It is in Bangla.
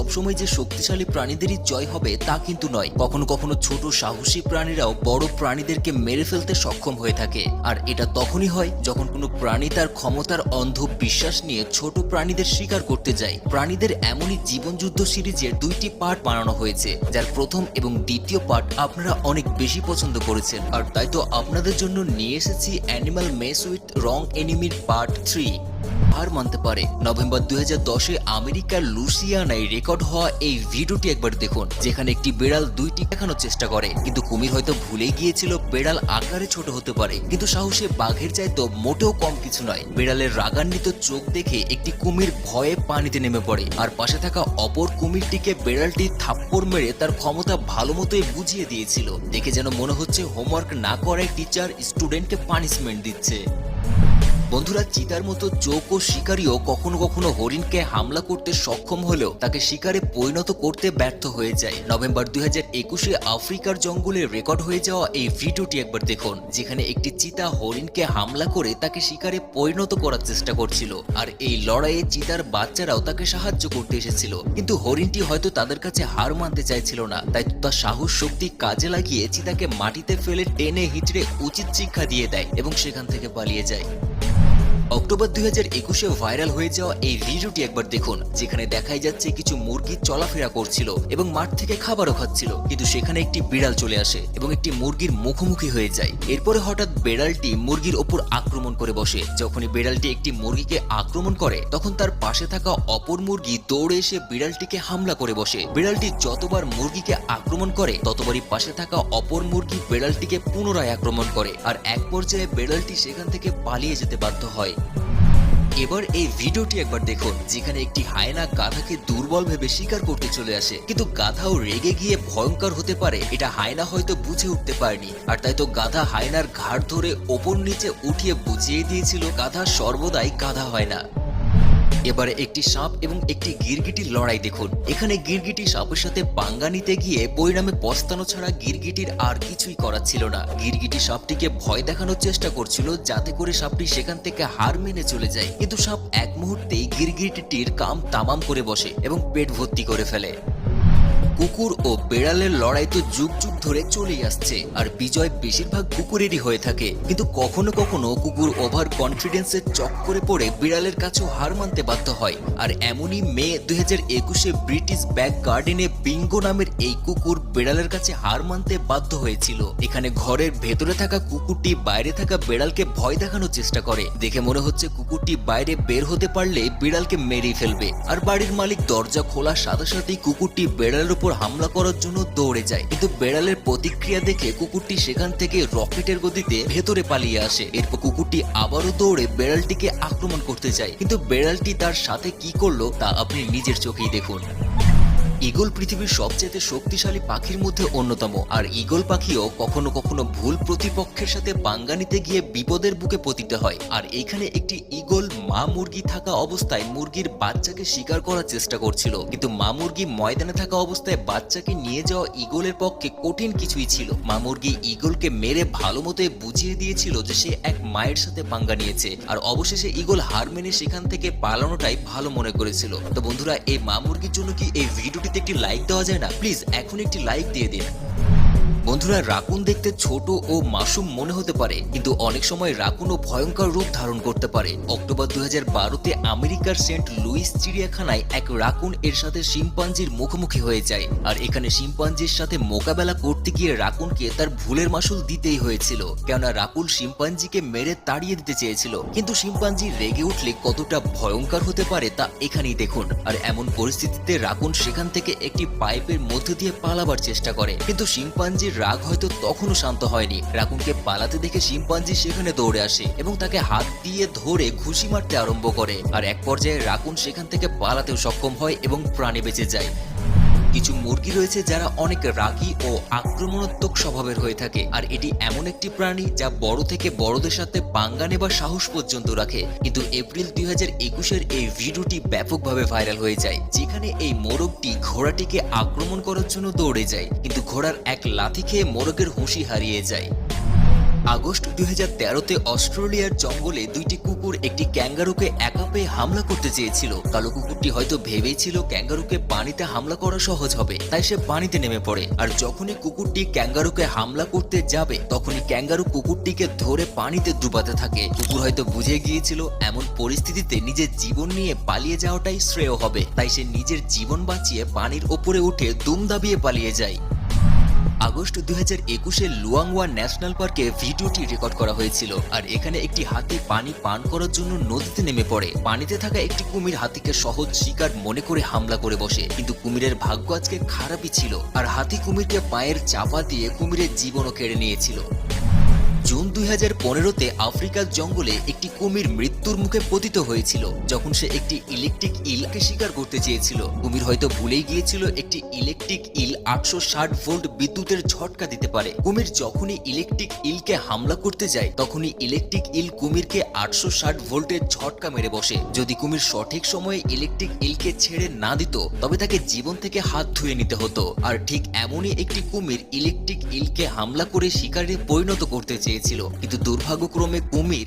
সবসময় যে শক্তিশালী প্রাণীদেরই জয় হবে তা কিন্তু নয়। কখনো কখনো ছোট সাহসী প্রাণীরাও বড় প্রাণীদেরকে মেরে ফেলতে সক্ষম হয়ে থাকে। আর এটা তখনই হয় যখন কোনো প্রাণী তার ক্ষমতার অন্ধ বিশ্বাস নিয়ে ছোট প্রাণীদের শিকার করতে যায়। প্রাণীদের এমনই জীবনযুদ্ধ সিরিজের 2টি পার্ট বানানো হয়েছে, যার প্রথম এবং দ্বিতীয় পার্ট আপনারা অনেক বেশি পছন্দ করেছেন। আর তাই তো আপনাদের জন্য নিয়ে এসেছি animal mess with wrong enemy part 3। হার মানতে পারে। নভেম্বর 2010-এ আমেরিকার লুইসিয়ানায় রেকর্ড হওয়া এই ভিডিওটি একবার দেখুন, যেখানে একটি বিড়াল 2টি দেখানোর চেষ্টা করে, কিন্তু কুমির হয়তো ভুলেই গিয়েছিল বিড়াল আকারে ছোট হতে পারে, কিন্তু সাহসে বাঘের চাইতো মোটেও কম কিছু নয়। বিড়ালের রাগান্বিত চোখ দেখে একটি কুমির ভয়ে পানিতে নেমে পড়ে, আর পাশে থাকা অপর কুমিরটিকে বিড়ালটি থাপ্পড় মেরে তার ক্ষমতা ভালো মতোই বুঝিয়ে দিয়েছিল। দেখে যেন মনে হচ্ছে হোমওয়ার্ক না করায় টিচার স্টুডেন্টকে পানিশমেন্ট দিচ্ছে। বন্ধুরা, চিতার মতো চোখ ও শিকারীও কখনো কখনো হরিণকে হামলা করতে সক্ষম হলেও তাকে শিকারে পরিণত করতে ব্যর্থ হয়ে যায়। নভেম্বর 2021-এ আফ্রিকার জঙ্গলে রেকর্ড হয়ে যাওয়া এই ভিডিওটি একবার দেখুন, যেখানে একটি চিতা হরিণকে হামলা করে তাকে শিকারে পরিণত করার চেষ্টা করছিল। আর এই লড়াইয়ে চিতার বাচ্চারাও তাকে সাহায্য করতে এসেছিল, কিন্তু হরিণটি হয়তো তাদের কাছে হার মানতে চাইছিল না। তাই তার সাহস শক্তি কাজে লাগিয়ে চিতাকে মাটিতে ফেলে টেনে হিচড়ে উচিত শিক্ষা দিয়ে দেয় এবং সেখান থেকে পালিয়ে যায়। অক্টোবর 2021-এ ভাইরাল হয়ে যাওয়া এই ভিডিওটি একবার দেখুন, যেখানে দেখাই যাচ্ছে কিছু মুরগি চলাফেরা করছিল এবং মাঠ থেকে খাবারও খাচ্ছিল, কিন্তু সেখানে একটি বিড়াল চলে আসে এবং একটি মুরগির মুখোমুখি হয়ে যায়। এরপরে হঠাৎ বিড়ালটি মুরগির ওপর আক্রমণ করে বসে। যখনই বিড়ালটি একটি মুরগিকে আক্রমণ করে, তখন তার পাশে থাকা অপর মুরগি দৌড়ে এসে বিড়ালটিকে হামলা করে বসে। বিড়ালটি যতবার মুরগিকে আক্রমণ করে, ততবারই পাশে থাকা অপর মুরগি বিড়ালটিকে পুনরায় আক্রমণ করে, আর এক পর্যায়ে বিড়ালটি সেখান থেকে পালিয়ে যেতে বাধ্য হয়। এবার এই ভিডিওটি একবার দেখুন, যেখানে একটি হায়না গাধাকে দুর্বল ভেবে শিকার করতে চলে আসে, কিন্তু গাধাও রেগে গিয়ে ভয়ঙ্কর হতে পারে এটা হায়না হয়তো বুঝে উঠতে পারেনি। আর তাই তো গাধা হায়নার ঘাড় ধরে ওপর নিচে উঠিয়ে বুঝিয়ে দিয়েছিল গাধা সর্বদাই গাধা হয় না। এবারে একটি সাপ এবং একটি গিরগিটির লড়াই দেখুন। এখানে গিরগিটি সাপের সাথে পাঙ্গা নিতে গিয়ে পরিণামে পস্তানো ছাড়া গিরগিটির আর কিছুই করার ছিল না। গিরগিটি সাপটিকে ভয় দেখানোর চেষ্টা করছিল, যাতে করে সাপটি সেখান থেকে হার মেনে চলে যায়, কিন্তু সাপ এক মুহূর্তেই গিরগিটির কাম তামাম করে বসে এবং পেট ভর্তি করে ফেলে। কুকুর ও বেড়ালের লড়াই তো যুগ যুগ ধরে চলেই আসছে, আর বিজয় বেশিরভাগ কুকুরেরই হয়ে থাকে, কিন্তু কখনো কখনো কুকুর ওভার কনফিডেন্সের চক্করে পড়ে বিড়ালের কাছেও হার মানতে বাধ্য হয়। আর এমনই মে 2021-এ ব্রিটিশ ব্যাক গার্ডেনে বিঙ্গো নামের এই কুকুর বিড়ালের কাছে হার মানতে বাধ্য হয়েছিল। এখানে ঘরের ভেতরে থাকা কুকুরটি বাইরে থাকা বিড়ালকে ভয় দেখানোর চেষ্টা করে। দেখে মনে হচ্ছে কুকুরটি বাইরে বের হতে পারলে বিড়ালকে মেরেই ফেলবে, আর বাড়ির মালিক দরজা খোলার সাথে সাথেই কুকুরটি বিড়ালের হামলা করার জন্য দৌড়ে যায়, কিন্তু বেড়ালের প্রতিক্রিয়া দেখে কুকুরটি সেখান থেকে রকেটের গতিতে ভেতরে পালিয়ে আসে। এরপর কুকুরটি আবারও দৌড়ে বেড়ালটিকে আক্রমণ করতে যায়, কিন্তু বেড়ালটি তার সাথে কি করলো তা আপনি নিজের চোখেই দেখুন। ঈগল পৃথিবীর সবচেয়ে শক্তিশালী পাখির মধ্যে অন্যতম, আর ঈগল পাখিও কখনো কখনো ভুল প্রতিপক্ষের সাথে পাঙ্গা নিতে গিয়ে বিপদের বুকে পতিত হয়। আর এখানে একটি ঈগল মা মুরগি থাকা অবস্থায় মুরগির বাচ্চাকে শিকার করার চেষ্টা করছিল, কিন্তু মা মুরগি ময়দানে থাকা অবস্থায় বাচ্চাকে নিয়ে যাওয়া ঈগলের পক্ষে কঠিন কিছুই ছিল। মা মুরগি ঈগলকে মেরে ভালো মতোই বুঝিয়ে দিয়েছিল যে সে এক মায়ের সাথে পাঙ্গা নিয়েছে, আর অবশেষে ঈগল হার মেনে সেখান থেকে পালানোটাই ভালো মনে করেছিল। তো বন্ধুরা, এই মা মুরগির জন্য কি এই ভিডিওটি একটি লাইক দেওয়া যায় না? প্লিজ এখন একটি লাইক দিয়ে দিন। বন্ধুরা, রাকুন দেখতে ছোট ও মাসুম মনে হতে পারে, কিন্তু অনেক সময় রাকুনও ভয়ঙ্কর রূপ ধারণ করতে পারে। অক্টোবর 2012-তে আমেরিকার সেন্ট লুইস চিড়িয়াখানায় এক রাকুন এর সাথে শিম্পাঞ্জির মুখোমুখি হয়ে যায়, আর এখানে শিম্পাঞ্জির সাথে মোকাবেলা করতে গিয়ে রাকুনকে তার ভুলের মাসুল দিতেই হয়েছিল, কেননা রাকুন শিম্পাঞ্জিকে মেরে তাড়িয়ে দিতে চেয়েছিল। কিন্তু শিম্পাঞ্জি রেগে উঠলে কতটা ভয়ঙ্কর হতে পারে তা এখানেই দেখুন। আর এমন পরিস্থিতিতে রাকুন সেখান থেকে একটি পাইপের মধ্য দিয়ে পালাবার চেষ্টা করে, কিন্তু শিম্পাঞ্জির রাগ হয়তো তখনও শান্ত হয়নি। রাকুনকে পালাতে দেখে শিম্পাঞ্জি সেখানে দৌড়ে আসে এবং তাকে হাত দিয়ে ধরে ঘুষি মারতে আরম্ভ করে, আর এক পর্যায়ে রাকুন সেখান থেকে পালাতেও সক্ষম হয় এবং প্রাণে বেঁচে যায়। কিছু মুরগি রয়েছে যারা অনেক রাগী ও আক্রমণাত্মক স্বভাবের হয়ে থাকে, আর এটি এমন একটি প্রাণী যা বড় থেকে বড়দের সাথে পাঙ্গা নেবার সাহস পর্যন্ত রাখে। কিন্তু এপ্রিল 2021-এর এই ভিডিওটি ব্যাপকভাবে ভাইরাল হয়ে যায়, যেখানে এই মোরগটি ঘোড়াটিকে আক্রমণ করার জন্য দৌড়ে যায়, কিন্তু ঘোড়ার এক লাথি খেয়ে মোরগের হুঁশি হারিয়ে যায়। আগস্ট 2013-তে অস্ট্রেলিয়ার জঙ্গলে দুইটি কুকুর একটি ক্যাঙ্গারুকে একা পেয়ে হামলা করতে চেয়েছিল। কালো কুকুরটি হয়তো ভেবেছিল ক্যাঙ্গারুকে পানিতে হামলা করা সহজ হবে, তাই সে পানিতে নেমে পড়ে। আর যখনই কুকুরটি ক্যাঙ্গারুকে হামলা করতে যাবে তখনই ক্যাঙ্গারু কুকুরটিকে ধরে পানিতে ডুবাতে থাকে। কুকুর হয়তো বুঝে গিয়েছিল এমন পরিস্থিতিতে নিজের জীবন নিয়ে পালিয়ে যাওয়াটাই শ্রেয় হবে, তাই সে নিজের জীবন বাঁচিয়ে পানির ওপরে উঠে দুম দাবিয়ে পালিয়ে যায়। আগস্ট 2021-এ লুয়াংওয়া ন্যাশনাল পার্কে ভিডিওটি রেকর্ড করা হয়েছিল। আর এখানে একটি হাতি পানি পান করার জন্য নদীতে নেমে পড়ে। পানিতে থাকা একটি কুমির হাতিকে সহজ শিকার মনে করে হামলা করে বসে, কিন্তু কুমিরের ভাগ্য আজকে খারাপই ছিল, আর হাতি কুমিরকে পায়ের চাপা দিয়ে কুমিরের জীবনও কেড়ে নিয়েছিল। জুন 2015-তে আফ্রিকার জঙ্গলে একটি কুমির মৃত্যুর মুখে পতিত হয়েছিল যখন সে একটি ইলেকট্রিক ইলকে শিকার করতে চেয়েছিল। কুমির হয়তো ভুলেই গিয়েছিল একটি ইলেকট্রিক ইল 860 ভোল্ট বিদ্যুতের ঝটকা দিতে পারে। কুমির যখনই ইলেকট্রিক ইলকে হামলা করতে যায় তখনই ইলেকট্রিক ইল কুমিরকে 860 ভোল্টের ঝটকা মেরে বসে। যদি কুমির সঠিক সময়ে ইলেকট্রিক ইলকে ছেড়ে না দিত তবে তাকে জীবন থেকে হাত ধুয়ে নিতে হতো। আর ঠিক এমনই একটি কুমির ইলেকট্রিক ইলকে হামলা করে শিকারে পরিণত করতে চেয়েছিল, কিন্তু দুর্ভাগ্যক্রমে কুমির